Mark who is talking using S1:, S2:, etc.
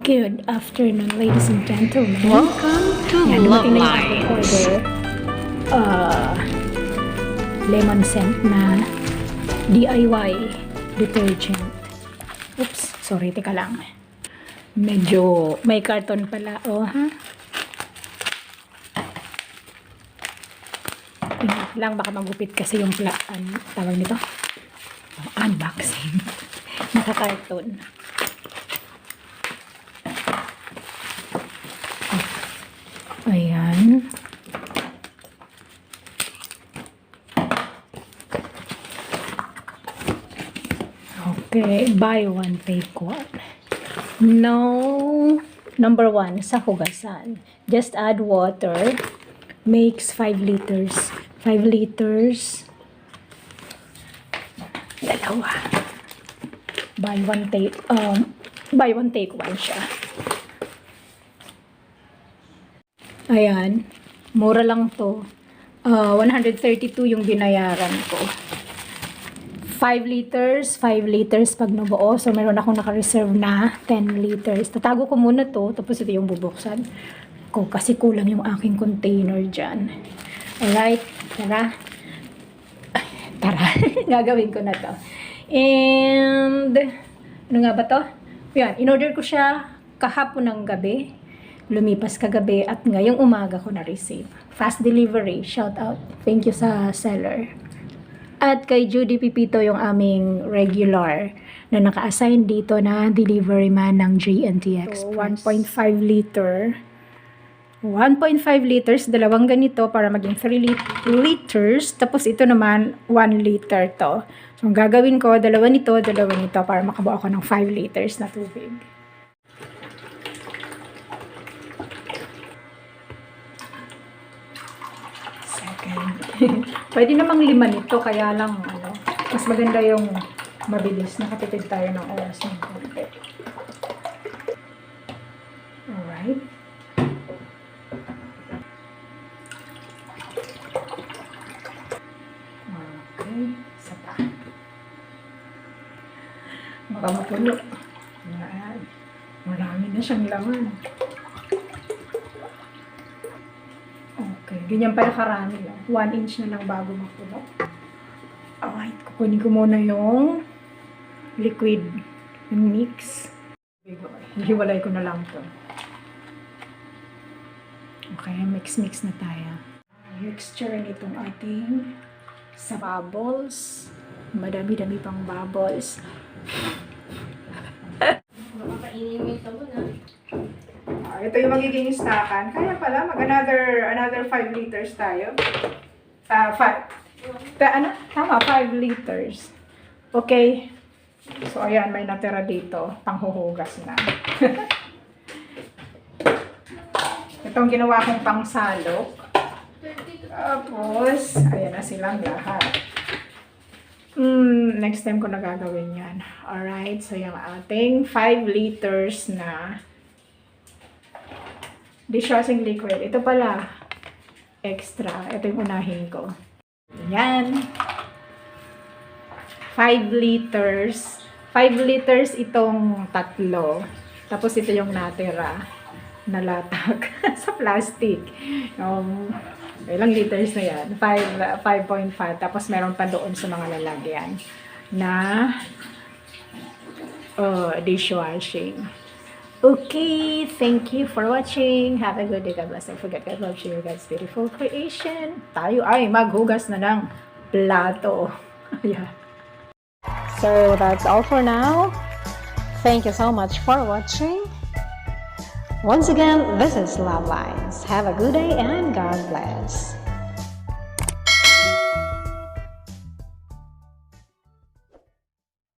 S1: Good afternoon, ladies and gentlemen.
S2: Welcome to
S1: Yan,
S2: Love
S1: dumating na yung aking
S2: Lines.
S1: order. Lemon scent na DIY detergent. Oops, sorry, teka lang. Medyo may karton pala. Oh, ha? Ingat lang, baka magupit kasi yung tawag nito. Unboxing. Naka-karton. Ayan. Okay, buy one, take one. No, number 1, sa hugasan. Just add water. Makes 5 liters. 5 liters. Dalawa. Buy one, take one siya. Ayan, mura lang to. 132 yung binayaran ko. 5 liters pag nabuo. So, meron akong naka-reserve na 10 liters. Tatago ko muna to, tapos ito yung bubuksan ko kasi kulang yung aking container dyan. Alright, tara. Gagawin ko na to. And, ano nga ba to? Yan, in-order ko siya kahapon ng gabi. Lumipas kagabi at ngayong umaga ko na-receive. Fast delivery. Shout out. Thank you sa seller. At kay Judy Pipito yung aming regular na naka-assign dito na delivery man ng G&T Express. So, 1.5 liter. 1.5 liters, dalawang ganito para maging 3 liters. Tapos ito naman, 1 liter to. So, ang gagawin ko, dalawa nito para makabuo ako ng 5 liters na tubig. Pwede namang 5 nito, kaya lang mas maganda yung mabilis. Nakatipid tayo ng oras ng konti. Alright. Okay. Isa pa. Baka mapulo. Ayan. Marami na siyang laman. Okay, ganyan pala karami lang. 1 inch na lang bago mapuno. Alright, kukunin ko muna yung liquid, yung mix. Hiwalay ko na lang to. Okay, mix na tayo. Mixture nitong ating sa bubbles. Madami-dami pang bubbles. Ito yung magiging stockan. Kaya pala, another 5 liters tayo. 5 liters. Okay. So, ayan, may natira dito. Panghuhugas na. Itong ginawa kong pangsalok. Tapos, ayan na silang lahat. Next time ko na gagawin yan. Alright, so yung ating 5 liters na dishwashing liquid. Ito pala, extra. Ito yung unahin ko. Yan. 5 liters. 5 liters itong tatlo. Tapos ito yung natira na latag sa plastic. Ilang liters na yan? 5.5. Tapos meron pa doon sa mga lalagyan na dishwashing. Okay, thank you for watching. Have a good day. God bless. Don't forget, God loves you. God's beautiful creation. Tayo ay maghugas na ng plato. Yeah. So, that's all for now. Thank you so much for watching. Once again, this is Love Lines. Have a good day and God bless.